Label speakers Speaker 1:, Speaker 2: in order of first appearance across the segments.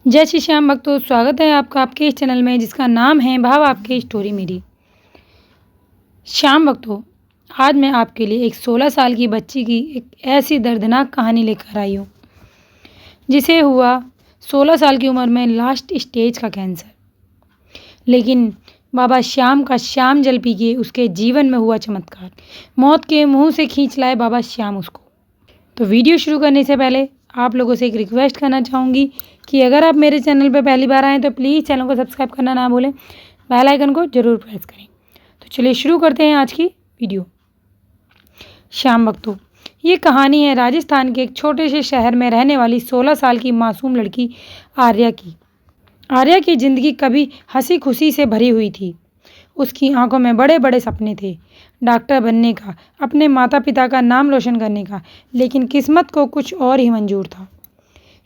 Speaker 1: जय श्री श्याम भक्तों, स्वागत है आपका आपके इस चैनल में जिसका नाम है भाव आपकी स्टोरी मेरी। श्याम भक्तों, आज मैं आपके लिए एक 16 साल की बच्ची की एक ऐसी दर्दनाक कहानी लेकर आई हूँ जिसे हुआ 16 साल की उम्र में लास्ट स्टेज का कैंसर। लेकिन बाबा श्याम का श्याम जल पी के उसके जीवन में हुआ चमत्कार। मौत के मुंह से खींच लाए बाबा श्याम उसको। तो वीडियो शुरू करने से पहले आप लोगों से एक रिक्वेस्ट करना चाहूँगी कि अगर आप मेरे चैनल पर पहली बार आएँ तो प्लीज़ चैनल को सब्सक्राइब करना ना भूलें, बेल आइकन को ज़रूर प्रेस करें। तो चलिए शुरू करते हैं आज की वीडियो। श्याम भक्तों, ये कहानी है राजस्थान के एक छोटे से शहर में रहने वाली 16 साल की मासूम लड़की आर्या की। आर्या की ज़िंदगी कभी हंसी खुशी से भरी हुई थी। उसकी आंखों में बड़े बड़े सपने थे, डॉक्टर बनने का, अपने माता पिता का नाम रोशन करने का। लेकिन किस्मत को कुछ और ही मंजूर था।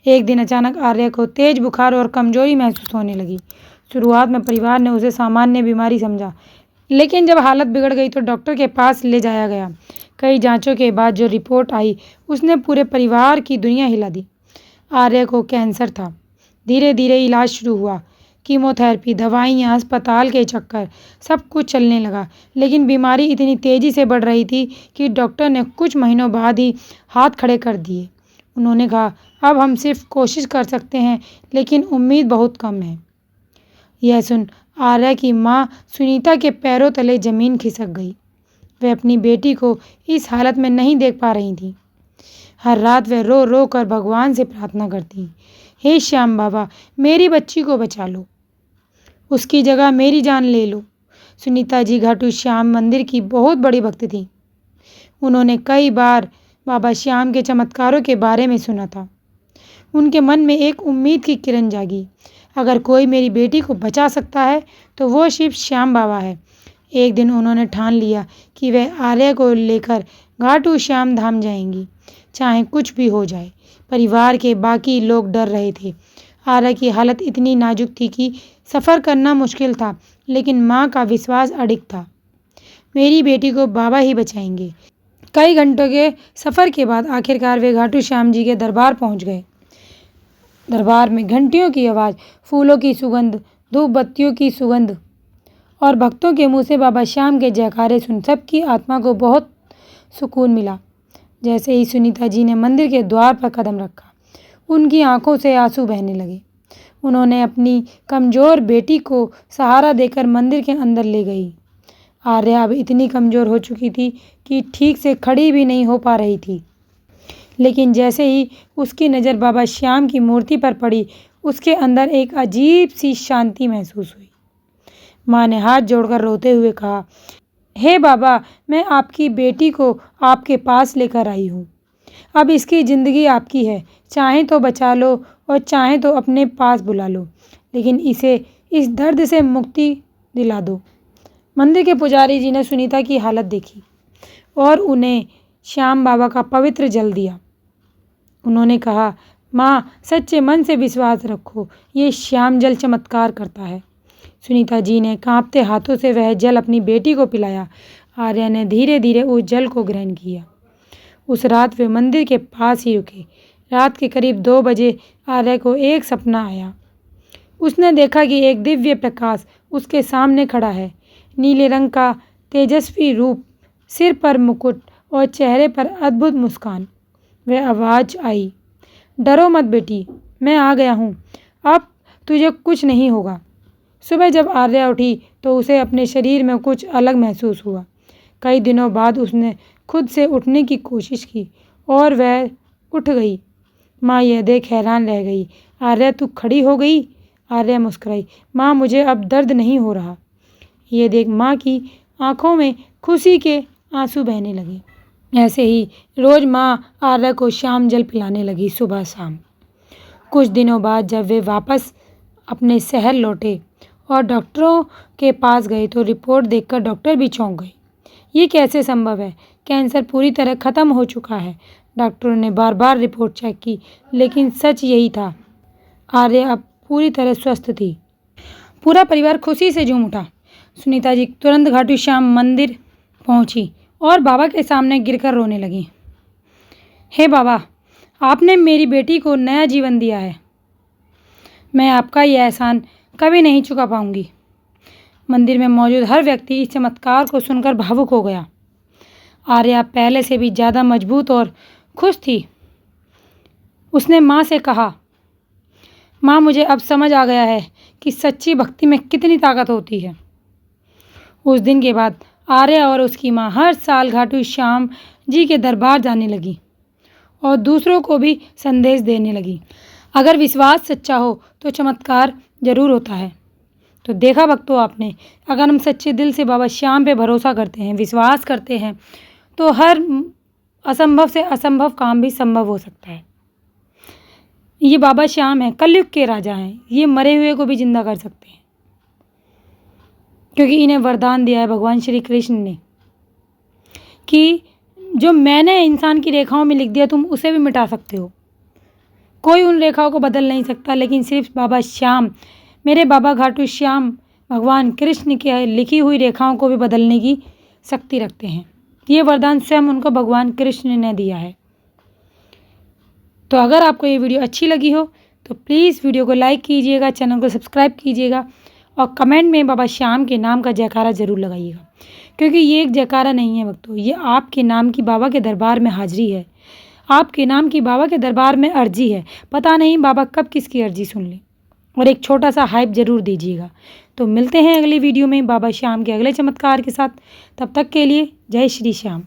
Speaker 1: एक दिन अचानक आर्या को तेज बुखार और कमजोरी महसूस होने लगी। शुरुआत में परिवार ने उसे सामान्य बीमारी समझा, लेकिन जब हालत बिगड़ गई तो डॉक्टर के पास ले जाया गया। कई जांचों के बाद जो रिपोर्ट आई उसने पूरे परिवार की दुनिया हिला दी। आर्या को कैंसर था। धीरे धीरे इलाज शुरू हुआ, कीमोथेरेपी, दवाइयाँ, अस्पताल के चक्कर, सब कुछ चलने लगा। लेकिन बीमारी इतनी तेज़ी से बढ़ रही थी कि डॉक्टर ने कुछ महीनों बाद ही हाथ खड़े कर दिए। उन्होंने कहा, अब हम सिर्फ कोशिश कर सकते हैं, लेकिन उम्मीद बहुत कम है। यह सुन आर्या की माँ सुनीता के पैरों तले ज़मीन खिसक गई। वह अपनी बेटी को इस हालत में नहीं देख पा रही थी। हर रात वह रो रो कर भगवान से प्रार्थना करती, हे श्याम बाबा, मेरी बच्ची को बचा लो, उसकी जगह मेरी जान ले लो। सुनीता जी घाटू श्याम मंदिर की बहुत बड़ी भक्त थी। उन्होंने कई बार बाबा श्याम के चमत्कारों के बारे में सुना था। उनके मन में एक उम्मीद की किरण जागी। अगर कोई मेरी बेटी को बचा सकता है तो वो शिव श्याम बाबा है। एक दिन उन्होंने ठान लिया कि वह आर्या को लेकर घाटू श्याम धाम जाएंगी, चाहे कुछ भी हो जाए। परिवार के बाकी लोग डर रहे थे। आर्या की हालत इतनी नाजुक थी कि सफ़र करना मुश्किल था, लेकिन माँ का विश्वास अडिग था, मेरी बेटी को बाबा ही बचाएंगे। कई घंटों के सफ़र के बाद आखिरकार वे घाटू श्याम जी के दरबार पहुँच गए। दरबार में घंटियों की आवाज़, फूलों की सुगंध, धूप बत्तियों की सुगंध और भक्तों के मुंह से बाबा श्याम के जयकारे सुन सबकी आत्मा को बहुत सुकून मिला। जैसे ही सुनीता जी ने मंदिर के द्वार पर कदम रखा, उनकी आंखों से आंसू बहने लगे। उन्होंने अपनी कमज़ोर बेटी को सहारा देकर मंदिर के अंदर ले गई। आर्या अब इतनी कमज़ोर हो चुकी थी कि ठीक से खड़ी भी नहीं हो पा रही थी। लेकिन जैसे ही उसकी नज़र बाबा श्याम की मूर्ति पर पड़ी, उसके अंदर एक अजीब सी शांति महसूस हुई। माँ ने हाथ जोड़कर रोते हुए कहा, हे बाबा, मैं आपकी बेटी को आपके पास लेकर आई हूँ। अब इसकी ज़िंदगी आपकी है, चाहे तो बचा लो और चाहे तो अपने पास बुला लो, लेकिन इसे इस दर्द से मुक्ति दिला दो। मंदिर के पुजारी जी ने सुनीता की हालत देखी और उन्हें श्याम बाबा का पवित्र जल दिया। उन्होंने कहा, माँ, सच्चे मन से विश्वास रखो, ये श्याम जल चमत्कार करता है। सुनीता जी ने कांपते हाथों से वह जल अपनी बेटी को पिलाया। आर्या ने धीरे धीरे उस जल को ग्रहण किया। उस रात वे मंदिर के पास ही रुके। रात के करीब 2 बजे आर्या को एक सपना आया। उसने देखा कि एक दिव्य प्रकाश उसके सामने खड़ा है, नीले रंग का तेजस्वी रूप, सिर पर मुकुट और चेहरे पर अद्भुत मुस्कान। वह आवाज़ आई, डरो मत बेटी, मैं आ गया हूँ, अब तुझे कुछ नहीं होगा। सुबह जब आर्या उठी तो उसे अपने शरीर में कुछ अलग महसूस हुआ। कई दिनों बाद उसने खुद से उठने की कोशिश की और वह उठ गई। माँ यह देख हैरान रह गई। आर्या, तू खड़ी हो गई? आर्या मुस्कुराई, माँ, मुझे अब दर्द नहीं हो रहा। ये देख माँ की आंखों में खुशी के आंसू बहने लगे। ऐसे ही रोज़ माँ आर्या को श्याम जल पिलाने लगी, सुबह शाम। कुछ दिनों बाद जब वे वापस अपने शहर लौटे और डॉक्टरों के पास गए तो रिपोर्ट देखकर डॉक्टर भी चौंक गए। ये कैसे संभव है? कैंसर पूरी तरह ख़त्म हो चुका है। डॉक्टरों ने बार बार रिपोर्ट चेक की, लेकिन सच यही था, आर्या अब पूरी तरह स्वस्थ थी। पूरा परिवार खुशी से झूम उठा। सुनीता जी तुरंत घाटू श्याम मंदिर पहुंची और बाबा के सामने गिरकर रोने लगी। हे बाबा, आपने मेरी बेटी को नया जीवन दिया है। मैं आपका ये एहसान कभी नहीं चुका पाऊंगी। मंदिर में मौजूद हर व्यक्ति इस चमत्कार को सुनकर भावुक हो गया। आर्या पहले से भी ज़्यादा मजबूत और खुश थी। उसने माँ से कहा, माँ, मुझे अब समझ आ गया है कि सच्ची भक्ति में कितनी ताकत होती है। उस दिन के बाद आर्या और उसकी माँ हर साल खाटू श्याम जी के दरबार जाने लगी और दूसरों को भी संदेश देने लगी। अगर विश्वास सच्चा हो तो चमत्कार जरूर होता है। तो देखा भक्तों आपने, अगर हम सच्चे दिल से बाबा श्याम पे भरोसा करते हैं, विश्वास करते हैं, तो हर असंभव से असंभव काम भी संभव हो सकता है। ये बाबा श्याम हैं, कलयुग के राजा हैं। ये मरे हुए को भी जिंदा कर सकते हैं, क्योंकि इन्हें वरदान दिया है भगवान श्री कृष्ण ने कि जो मैंने इंसान की रेखाओं में लिख दिया तुम उसे भी मिटा सकते हो। कोई उन रेखाओं को बदल नहीं सकता, लेकिन सिर्फ बाबा श्याम, मेरे बाबा घाटू श्याम भगवान कृष्ण की लिखी हुई रेखाओं को भी बदलने की शक्ति रखते हैं। ये वरदान स्वयं उनको भगवान कृष्ण ने दिया है। तो अगर आपको ये वीडियो अच्छी लगी हो तो प्लीज़ वीडियो को लाइक कीजिएगा, चैनल को सब्सक्राइब कीजिएगा और कमेंट में बाबा श्याम के नाम का जयकारा ज़रूर लगाइएगा, क्योंकि ये एक जयकारा नहीं है भक्तों, ये आपके नाम की बाबा के दरबार में हाजिरी है। आपके नाम की बाबा के दरबार में अर्जी है। पता नहीं बाबा कब किसकी अर्जी सुन ले। और एक छोटा सा हाइप ज़रूर दीजिएगा। तो मिलते हैं अगली वीडियो में बाबा श्याम के अगले चमत्कार के साथ। तब तक के लिए जय श्री श्याम।